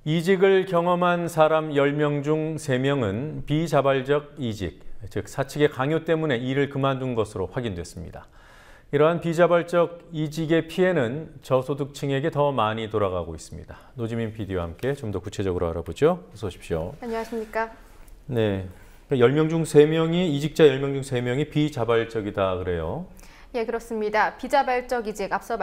이직을 경험한 사람 10명 중 3명은 비자발적 이직, 즉 사측의 강요 때문에 일을 그만둔 것으로 확인됐습니다. 이러한 비자발적 이직의 피해는 저소득층에게 더 많이 돌아가고 있습니다. 노지민 PD와 함께 좀 더 구체적으로 알아보죠. 어서 오십시오. 안녕하십니까. 네, 10명 중 3명이, 이직자 10명 중 3명이 비자발적이다 그래요. 예, 그렇습니다. 비자발적 이직, 앞서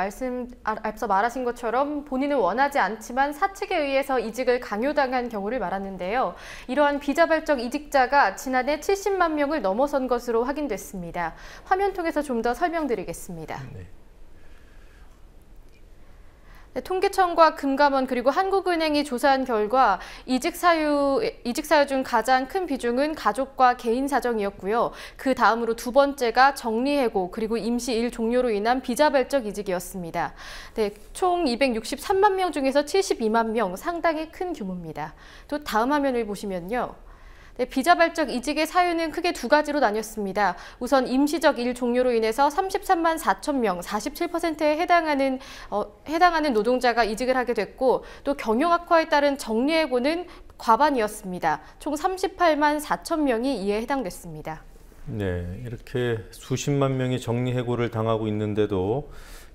말하신 것처럼 본인은 원하지 않지만 사측에 의해서 이직을 강요당한 경우를 말하는데요. 이러한 비자발적 이직자가 지난해 70만 명을 넘어선 것으로 확인됐습니다. 화면 통해서 좀 더 설명드리겠습니다. 네. 통계청과 금감원 그리고 한국은행이 조사한 결과 이직 사유 중 가장 큰 비중은 가족과 개인 사정이었고요. 그 다음으로 두 번째가 정리해고 그리고 임시 일 종료로 인한 비자발적 이직이었습니다. 네, 총 263만 명 중에서 72만 명, 상당히 큰 규모입니다. 또 다음 화면을 보시면요. 네, 비자발적 이직의 사유는 크게 두 가지로 나뉘었습니다. 우선 임시적 일 종료로 인해서 33만 4천 명, 47%에 해당하는 노동자가 이직을 하게 됐고, 또 경영 악화에 따른 정리해고는 과반이었습니다. 총 38만 4천 명이 이에 해당됐습니다. 네, 이렇게 수십만 명이 정리해고를 당하고 있는데도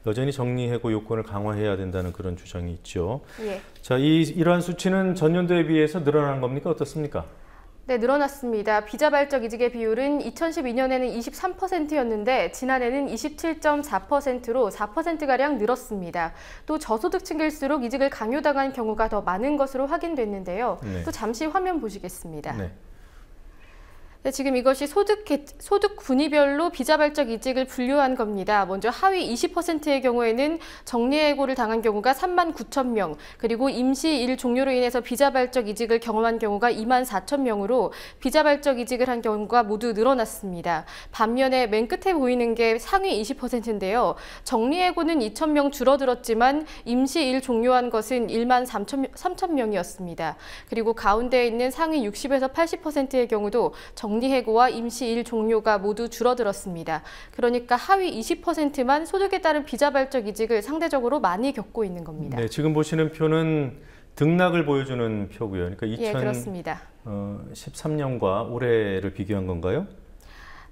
여전히 정리해고 요건을 강화해야 된다는 그런 주장이 있죠. 예. 자, 이러한 수치는 전년도에 비해서 늘어난 겁니까? 어떻습니까? 네, 늘어났습니다. 비자발적 이직의 비율은 2012년에는 23%였는데 지난해는 27.4%로 4%가량 늘었습니다. 또 저소득층일수록 이직을 강요당한 경우가 더 많은 것으로 확인됐는데요. 네. 또 잠시 화면 보시겠습니다. 네. 네, 지금 이것이 소득 분위별로 비자발적 이직을 분류한 겁니다. 먼저 하위 20%의 경우에는 정리해고를 당한 경우가 3만 9천 명, 그리고 임시 일 종료로 인해서 비자발적 이직을 경험한 경우가 2만 4천 명으로 비자발적 이직을 한 경우가 모두 늘어났습니다. 반면에 맨 끝에 보이는 게 상위 20%인데요. 정리해고는 2천 명 줄어들었지만 임시 일 종료한 것은 1만 3천 명이었습니다. 그리고 가운데에 있는 상위 60에서 80%의 경우도 정리해고와 임시 일 종료가 모두 줄어들었습니다. 그러니까 하위 20%만 소득에 따른 비자발적 이직을 상대적으로 많이 겪고 있는 겁니다. 네, 지금 보시는 표는 등락을 보여주는 표고요. 그러니까 예, 그렇습니다. 2013년과 올해를 비교한 건가요?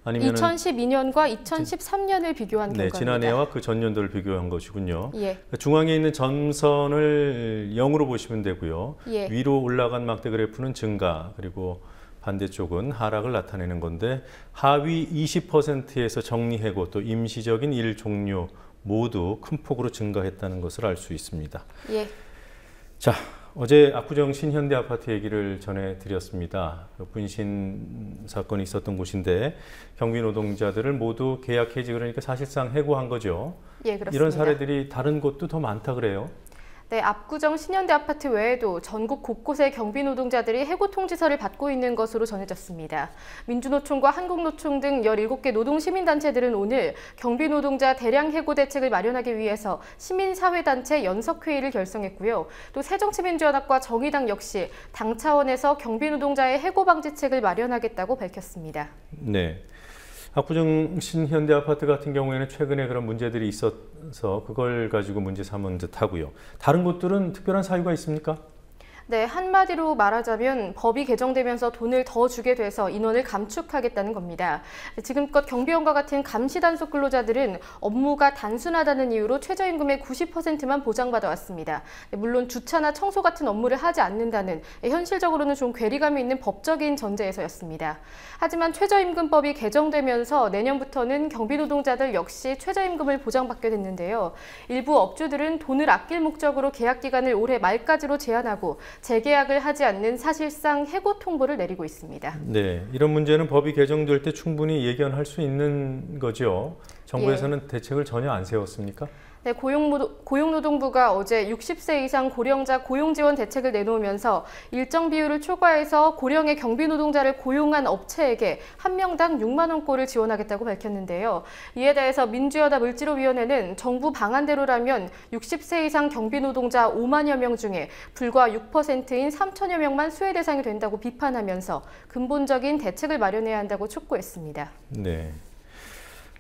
아니면 2012년과 2013년을 비교한 네, 결과입니다. 지난해와 그 전년도를 비교한 것이군요. 예. 중앙에 있는 점선을 0으로 보시면 되고요. 예. 위로 올라간 막대 그래프는 증가, 그리고 반대쪽은 하락을 나타내는 건데, 하위 20%에서 정리해고 또 임시적인 일 종료 모두 큰 폭으로 증가했다는 것을 알 수 있습니다. 예. 자, 어제 압구정 신현대 아파트 얘기를 전해드렸습니다. 분신 사건이 있었던 곳인데 경비 노동자들을 모두 계약 해지, 그러니까 사실상 해고한 거죠. 예, 그렇습니다. 이런 사례들이 다른 곳도 더 많다 그래요? 네, 압구정 신현대 아파트 외에도 전국 곳곳의 경비 노동자들이 해고 통지서를 받고 있는 것으로 전해졌습니다. 민주노총과 한국노총 등 17개 노동시민단체들은 오늘 경비 노동자 대량 해고 대책을 마련하기 위해서 시민사회단체 연석회의를 결성했고요. 또 새정치민주연합과 정의당 역시 당 차원에서 경비 노동자의 해고 방지책을 마련하겠다고 밝혔습니다. 네. 압구정 신현대 아파트 같은 경우에는 최근에 그런 문제들이 있어서 그걸 가지고 문제 삼은 듯 하고요. 다른 곳들은 특별한 사유가 있습니까? 네, 한마디로 말하자면 법이 개정되면서 돈을 더 주게 돼서 인원을 감축하겠다는 겁니다. 지금껏 경비원과 같은 감시 단속 근로자들은 업무가 단순하다는 이유로 최저임금의 90%만 보장받아 왔습니다. 물론 주차나 청소 같은 업무를 하지 않는다는 현실적으로는 좀 괴리감이 있는 법적인 전제에서였습니다. 하지만 최저임금법이 개정되면서 내년부터는 경비 노동자들 역시 최저임금을 보장받게 됐는데요. 일부 업주들은 돈을 아낄 목적으로 계약 기간을 올해 말까지로 제한하고 재계약을 하지 않는 사실상 해고 통보를 내리고 있습니다. 네, 이런 문제는 법이 개정될 때 충분히 예견할 수 있는 거죠. 정부에서는 예. 대책을 전혀 안 세웠습니까? 네, 고용노동부가 어제 60세 이상 고령자 고용지원 대책을 내놓으면서 일정 비율을 초과해서 고령의 경비 노동자를 고용한 업체에게 한 명당 6만 원꼴을 지원하겠다고 밝혔는데요. 이에 대해서 민주연합 을지로위원회는 정부 방안대로라면 60세 이상 경비 노동자 5만여 명 중에 불과 6%인 3천여 명만 수혜 대상이 된다고 비판하면서 근본적인 대책을 마련해야 한다고 촉구했습니다. 네.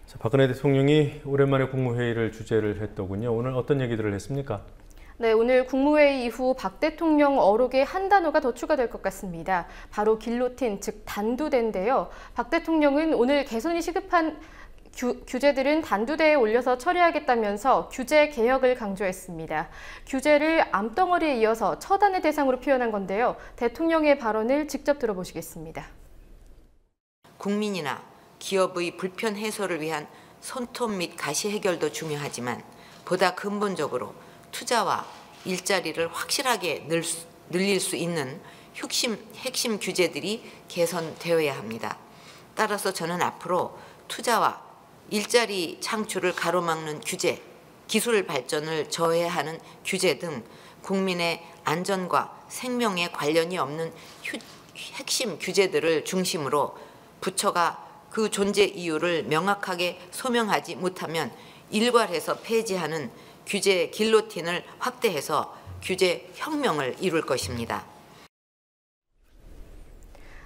자, 박근혜 대통령이 오랜만에 국무회의를 주재를 했더군요. 오늘 어떤 얘기들을 했습니까? 네, 오늘 국무회의 이후 박 대통령 어록에 한 단어가 더 추가될 것 같습니다. 바로 길로틴, 즉 단두대인데요. 박 대통령은 오늘 개선이 시급한 규제들은 단두대에 올려서 처리하겠다면서 규제 개혁을 강조했습니다. 규제를 암덩어리에 이어서 처단의 대상으로 표현한 건데요. 대통령의 발언을 직접 들어보시겠습니다. 국민이나 기업의 불편 해소를 위한 손톱 및 가시 해결도 중요하지만 보다 근본적으로 투자와 일자리를 확실하게 늘릴 수 있는 핵심 규제들이 개선되어야 합니다. 따라서 저는 앞으로 투자와 일자리 창출을 가로막는 규제, 기술 발전을 저해하는 규제 등 국민의 안전과 생명에 관련이 없는 핵심 규제들을 중심으로 부처가 그 존재 이유를 명확하게 소명하지 못하면 일괄해서 폐지하는 규제 길로틴을 확대해서 규제 혁명을 이룰 것입니다.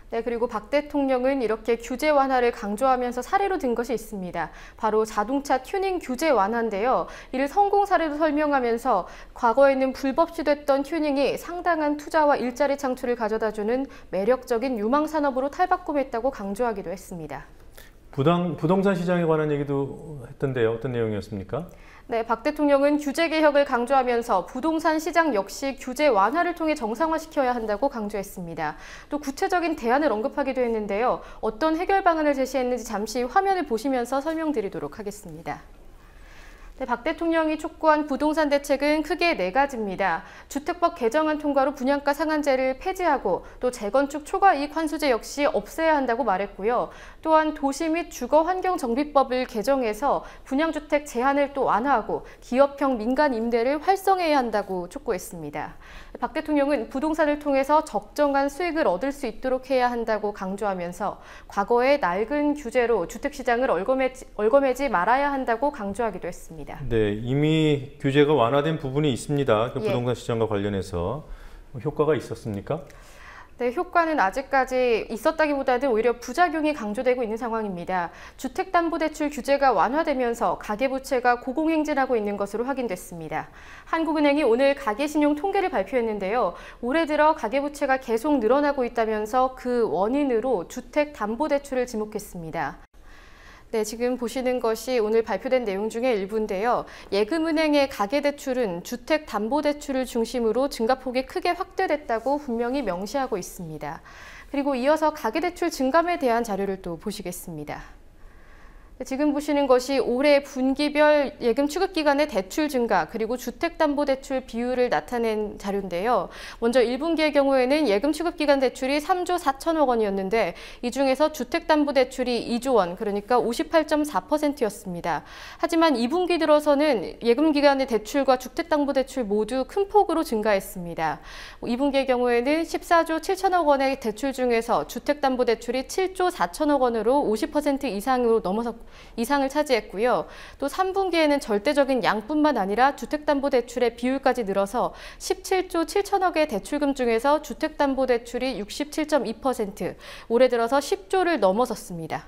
네, 그리고 박 대통령은 이렇게 규제 완화를 강조하면서 사례로 든 것이 있습니다. 바로 자동차 튜닝 규제 완화인데요. 이를 성공 사례로 설명하면서 과거에는 불법 시됐던 튜닝이 상당한 투자와 일자리 창출을 가져다주는 매력적인 유망 산업으로 탈바꿈했다고 강조하기도 했습니다. 부동산 시장에 관한 얘기도 했던데요. 어떤 내용이었습니까? 네, 박 대통령은 규제 개혁을 강조하면서 부동산 시장 역시 규제 완화를 통해 정상화시켜야 한다고 강조했습니다. 또 구체적인 대안을 언급하기도 했는데요. 어떤 해결 방안을 제시했는지 잠시 화면을 보시면서 설명드리도록 하겠습니다. 네, 박 대통령이 촉구한 부동산 대책은 크게 4가지입니다. 주택법 개정안 통과로 분양가 상한제를 폐지하고 또 재건축 초과이익 환수제 역시 없애야 한다고 말했고요. 또한 도시 및 주거환경정비법을 개정해서 분양주택 제한을 또 완화하고 기업형 민간 임대를 활성화해야 한다고 촉구했습니다. 박 대통령은 부동산을 통해서 적정한 수익을 얻을 수 있도록 해야 한다고 강조하면서 과거의 낡은 규제로 주택시장을 얽어매지 말아야 한다고 강조하기도 했습니다. 네, 이미 규제가 완화된 부분이 있습니다. 그 부동산 시장과 관련해서 효과가 있었습니까? 네, 효과는 아직까지 있었다기보다는 오히려 부작용이 강조되고 있는 상황입니다. 주택담보대출 규제가 완화되면서 가계부채가 고공행진하고 있는 것으로 확인됐습니다. 한국은행이 오늘 가계신용 통계를 발표했는데요. 올해 들어 가계부채가 계속 늘어나고 있다면서 그 원인으로 주택담보대출을 지목했습니다. 네, 지금 보시는 것이 오늘 발표된 내용 중에 일부인데요. 예금은행의 가계대출은 주택담보대출을 중심으로 증가폭이 크게 확대됐다고 분명히 명시하고 있습니다. 그리고 이어서 가계대출 증감에 대한 자료를 또 보시겠습니다. 지금 보시는 것이 올해 분기별 예금 취급기간의 대출 증가 그리고 주택담보대출 비율을 나타낸 자료인데요. 먼저 1분기의 경우에는 예금 취급기간 대출이 3조 4천억 원이었는데 이 중에서 주택담보대출이 2조 원, 그러니까 58.4%였습니다. 하지만 2분기 들어서는 예금기간의 대출과 주택담보대출 모두 큰 폭으로 증가했습니다. 2분기의 경우에는 14조 7천억 원의 대출 중에서 주택담보대출이 7조 4천억 원으로 50% 이상을 차지했고요. 또 3분기에는 절대적인 양뿐만 아니라 주택담보대출의 비율까지 늘어서 17조 7천억의 대출금 중에서 주택담보대출이 67.2%, 올해 들어서 10조를 넘어섰습니다.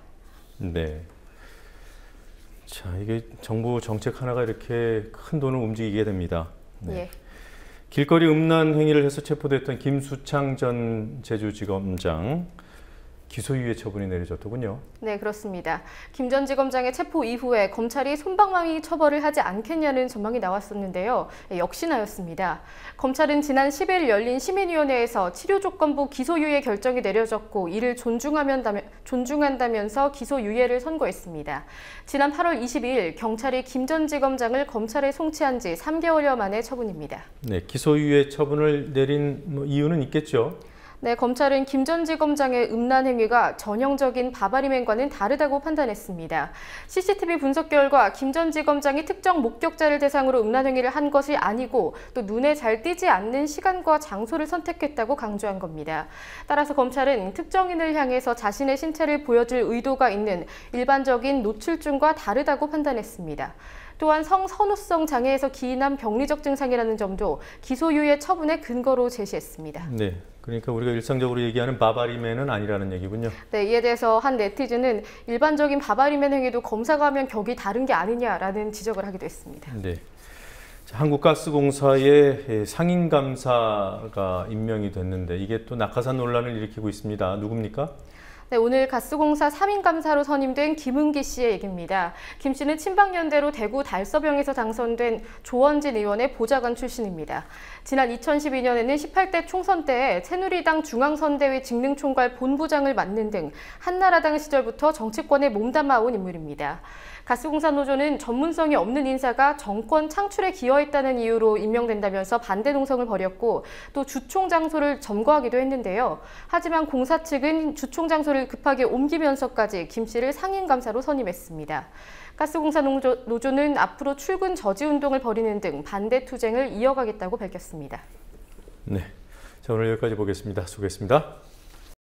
네. 자, 이게 정부 정책 하나가 이렇게 큰 돈을 움직이게 됩니다. 네. 예. 길거리 음란 행위를 해서 체포됐던 김수창 전 제주지검장 기소유예 처분이 내려졌더군요. 네, 그렇습니다. 김 전 지검장의 체포 이후에 검찰이 솜방망이 처벌을 하지 않겠냐는 전망이 나왔었는데요. 역시나였습니다. 검찰은 지난 10일 열린 시민위원회에서 치료조건부 기소유예 결정이 내려졌고 이를 존중한다면서 기소유예를 선고했습니다. 지난 8월 22일 경찰이 김 전 지검장을 검찰에 송치한 지 3개월여 만의 처분입니다. 네, 기소유예 처분을 내린 이유는 있겠죠? 네, 검찰은 김 전 지검장의 음란 행위가 전형적인 바바리맨과는 다르다고 판단했습니다. CCTV 분석 결과 김 전 지검장이 특정 목격자를 대상으로 음란 행위를 한 것이 아니고 또 눈에 잘 띄지 않는 시간과 장소를 선택했다고 강조한 겁니다. 따라서 검찰은 특정인을 향해서 자신의 신체를 보여줄 의도가 있는 일반적인 노출증과 다르다고 판단했습니다. 또한 성선호성 장애에서 기인한 병리적 증상이라는 점도 기소유예 처분의 근거로 제시했습니다. 네, 그러니까 우리가 일상적으로 얘기하는 바바리맨은 아니라는 얘기군요. 네, 이에 대해서 한 네티즌은 일반적인 바바리맨 행위도 검사가 하면 격이 다른 게 아니냐라는 지적을 하기도 했습니다. 네. 자, 한국가스공사의 상임감사가 임명이 됐는데 이게 또 낙하산 논란을 일으키고 있습니다. 누굽니까? 네, 오늘 가스공사 3인 감사로 선임된 김은기 씨의 얘기입니다. 김 씨는 친박연대로 대구 달서병에서 당선된 조원진 의원의 보좌관 출신입니다. 지난 2012년에는 18대 총선 때 새누리당 중앙선대위 직능총괄 본부장을 맡는 등 한나라당 시절부터 정치권에 몸담아온 인물입니다. 가스공사 노조는 전문성이 없는 인사가 정권 창출에 기여했다는 이유로 임명된다면서 반대 농성을 벌였고 또 주총 장소를 점거하기도 했는데요. 하지만 공사 측은 주총 장소를 급하게 옮기면서까지 김 씨를 상임감사로 선임했습니다. 가스공사 노조는 앞으로 출근 저지 운동을 벌이는 등 반대 투쟁을 이어가겠다고 밝혔습니다. 네, 자, 오늘 여기까지 보겠습니다. 수고했습니다.